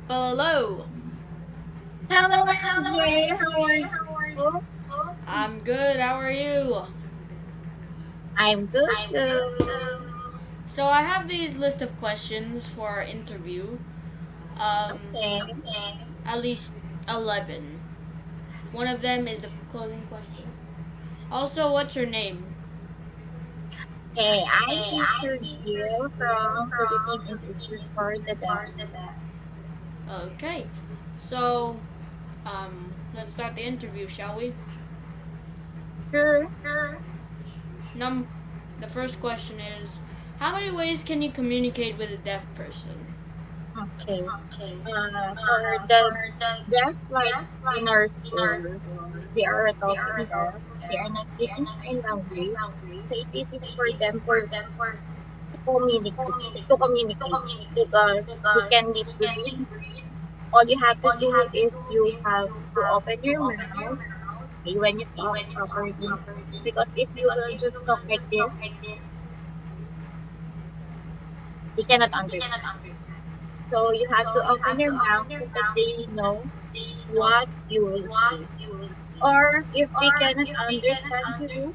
Well, hello. Hello, MJ. How are you? I'm good. How are you? I'm good too. So I have these list of questions for our interview. Um, Okay. at least 11. One of them is the closing question. Also, what's your name? Okay, I'm Teacher Jill from Philippine Institute for the Deaf. Okay. So, let's start the interview, shall we? Sure. Num. The first question is, how many ways can you communicate with a deaf person? Okay. For the deaf, like in our school, they are talking deaf. They are not using sign language. So it is easy for them to communicate because they can be read. All you have to do is you have to open your mouth, okay, when you talk properly. Because if you will just talk like this, they cannot understand. So you have to open your mouth so that they know what you will say. Or if they cannot understand you,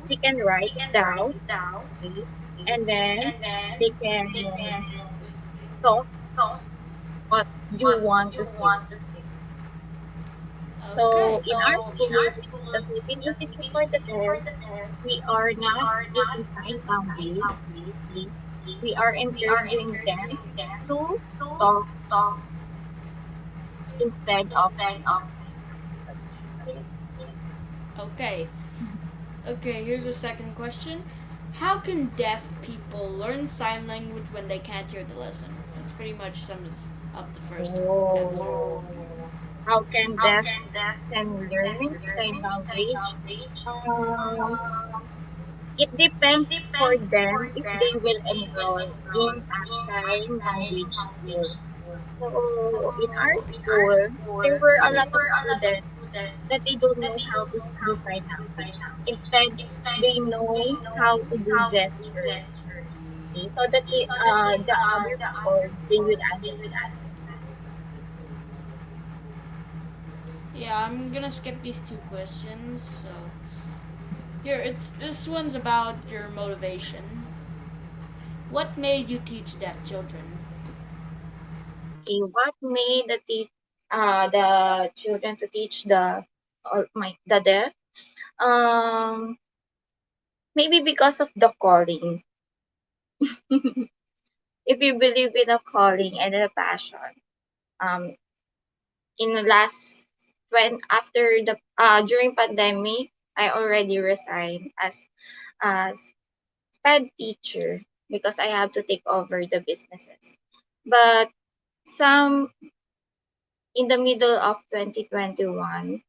they can write it down, okay, and then they can talk what you want to say. Okay. So in our school, which is the Philippine Institute for the Deaf, we are not using sign language. Okay? We are encouraging them to talk instead of speaking. Okay. Okay, here's a second question. How can deaf people learn sign language when they can't hear the lesson? That's pretty much sums up the first answer. Oh, how can deaf can learn sign language? Um, it depends for them if they will enroll in a sign language school. So in our school, there were a lot of students that they don't know how to do sign language. Instead, they know how to do gesture. Okay? So that the other people they will understand. Yeah, I'm gonna skip these two questions. So here, it's this one's about your motivation. What made you teach deaf children? Okay, what made the children to teach the deaf? Um, maybe because of the calling. If you believe in a calling and a passion, um, in the last when after the during pandemic, I already resigned as sped teacher because I have to take over the businesses. But some in the middle of 2021,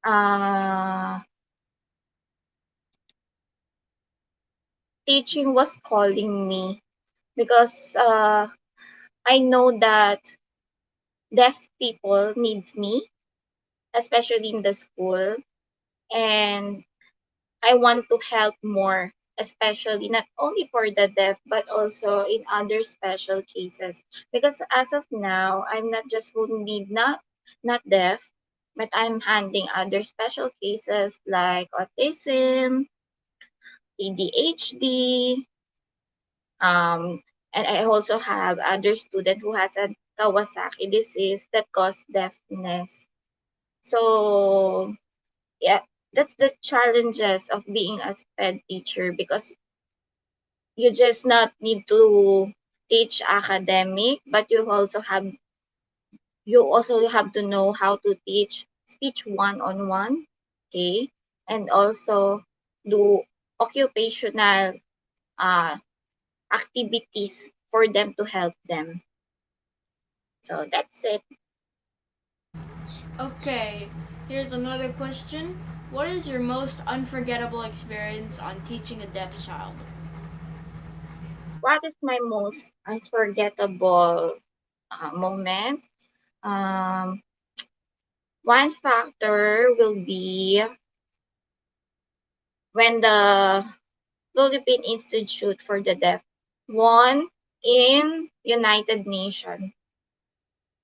uh, teaching was calling me because I know that deaf people needs me, especially in the school, and I want to help more, especially not only for the deaf but also in other special cases. Because as of now, I'm not just only not deaf, but I'm handling other special cases like autism, ADHD, and I also have other student who has a Kawasaki disease that cause deafness. So yeah, that's the challenges of being a sped teacher because you just not need to teach academic, but you also have to know how to teach speech one-on-one, okay, and also do occupational uh, activities for them to help them. So that's it. Okay, here's another question. What is your most unforgettable experience on teaching a deaf child? What is my most unforgettable moment? Um, One factor will be when the Philippine Institute for the Deaf won in United Nations.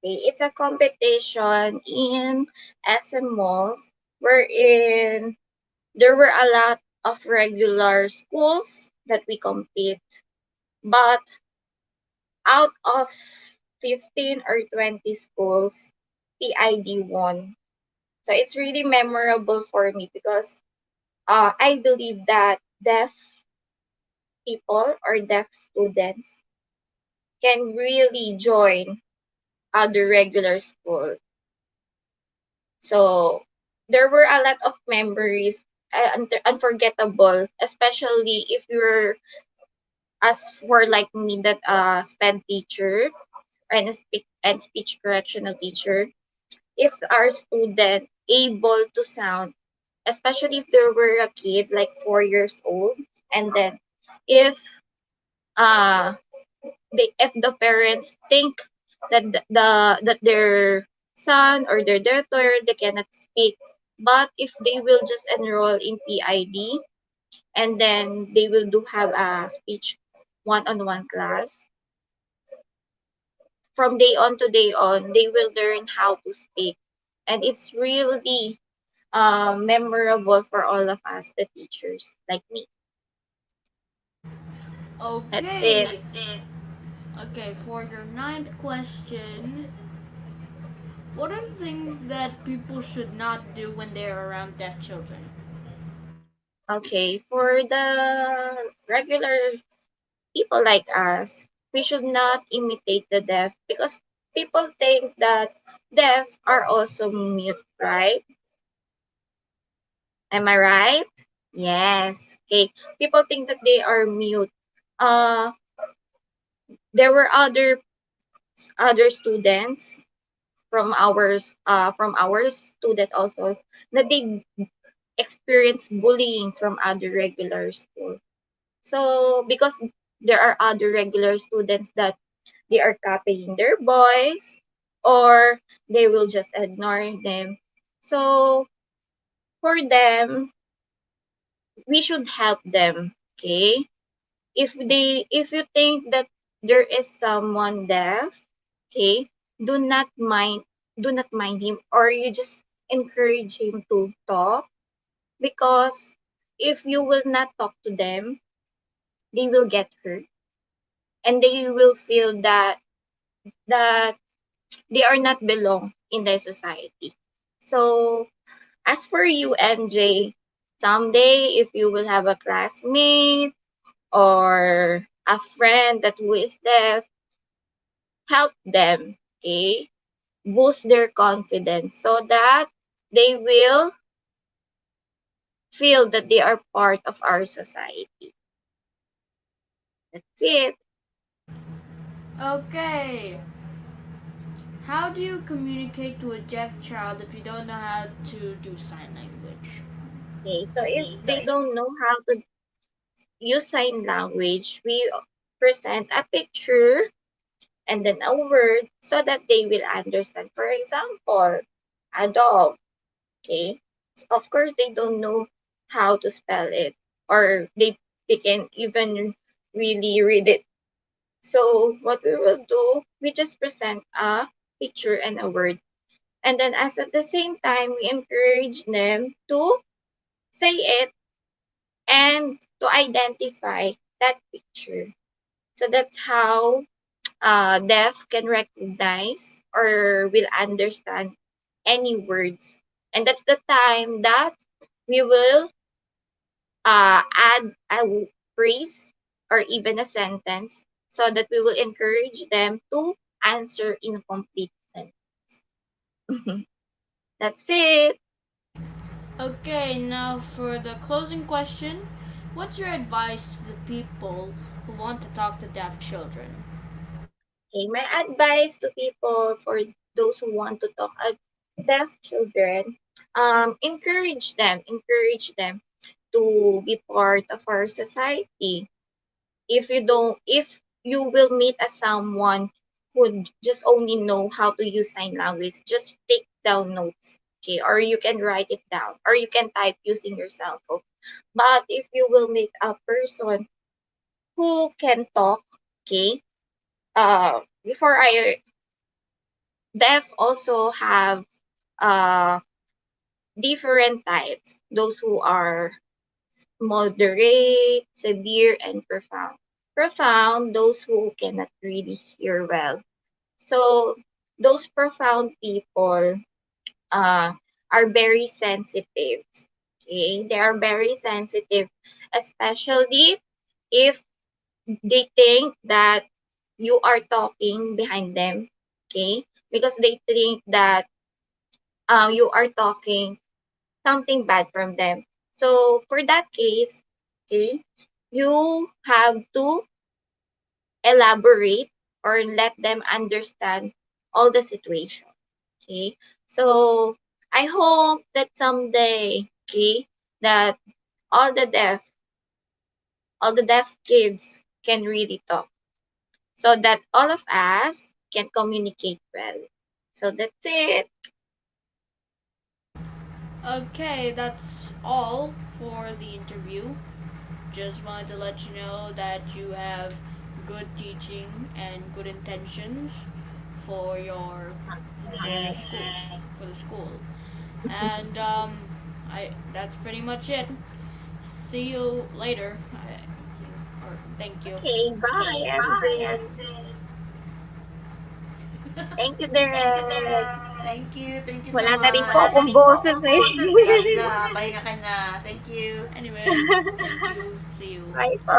Okay, it's a competition in SM malls wherein there were a lot of regular schools that we compete, but out of 15 or 20 schools, PID won. So it's really memorable for me because I believe that deaf people or deaf students can really join other regular school. So there were a lot of memories, unforgettable, especially if you're as for like me that sped teacher and speech correctional teacher. If our student able to sound, especially if there were a kid like 4 years old, and then if uh if the parents think that that their son or their daughter they cannot speak, but if they will just enroll in PID and then they will do have a speech one-on-one class, from day on to day on they will learn how to speak, and it's really memorable for all of us the teachers like me. That's it. Okay. Okay, for your ninth question, what are the things that people should not do when they are around deaf children? Okay, for the regular people like us, we should not imitate the deaf because people think that deaf are also mute, right? Am I right? Yes. Okay. People think that they are mute. Uh, there were other students from our student also that they experience bullying from other regular school. So because there are other regular students that they are copying their voice or they will just ignore them. So for them, we should help them. Okay. If you think that there is someone deaf, okay, do not mind do not mind him, or you just encourage him to talk, because if you will not talk to them, they will get hurt and they will feel that they are not belong in the society. So as for you, MJ, someday if you will have a classmate or a friend that who is deaf, help them, okay? Boost their confidence so that they will feel that they are part of our society. That's it. Okay. How do you communicate to a deaf child if you don't know how to do sign language? Okay, so if they don't know how to use sign language, we present a picture and then a word so that they will understand. For example, a dog. Okay. So of course, they don't know how to spell it, or they can even really read it. So what we will do, we just present a picture and a word. And then as at the same time, we encourage them to say it and to identify that picture. So that's how deaf can recognize or will understand any words. And that's the time that we will add a phrase or even a sentence so that we will encourage them to answer in complete sentence. That's it. Okay, now for the closing question, what's your advice to the people who want to talk to deaf children? Okay, my advice to people for those who want to talk at deaf children, encourage them to be part of our society. If you will meet as someone who just only know how to use sign language, just take down notes, okay, or you can write it down, or you can type using your cell phone. But if you will meet a person who can talk, okay, before deaf also have uh, different types. Those who are moderate, severe, and profound. Profound, those who cannot really hear well. So those profound people uh, are very sensitive. Okay, they are very sensitive, especially if they think that you are talking behind them. Okay, because they think that you are talking something bad from them. So for that case, okay, you have to elaborate or let them understand all the situation. Okay. So I hope that someday, okay, that all the deaf, all the deaf kids can really talk so that all of us can communicate well. So that's it. Okay, that's all for the interview. Just wanted to let you know that you have good teaching and good intentions for your school, Okay. for the school. And I that's pretty much it. See you later. Or thank you. Okay, bye, Okay, bye, MJ. MJ. Thank you, Thank you, Derek. Derek. Thank you so Wala na rin po much. akong boses eh. Wala, pahinga ka na. Thank you. Anyways, thank you. See you. Bye po.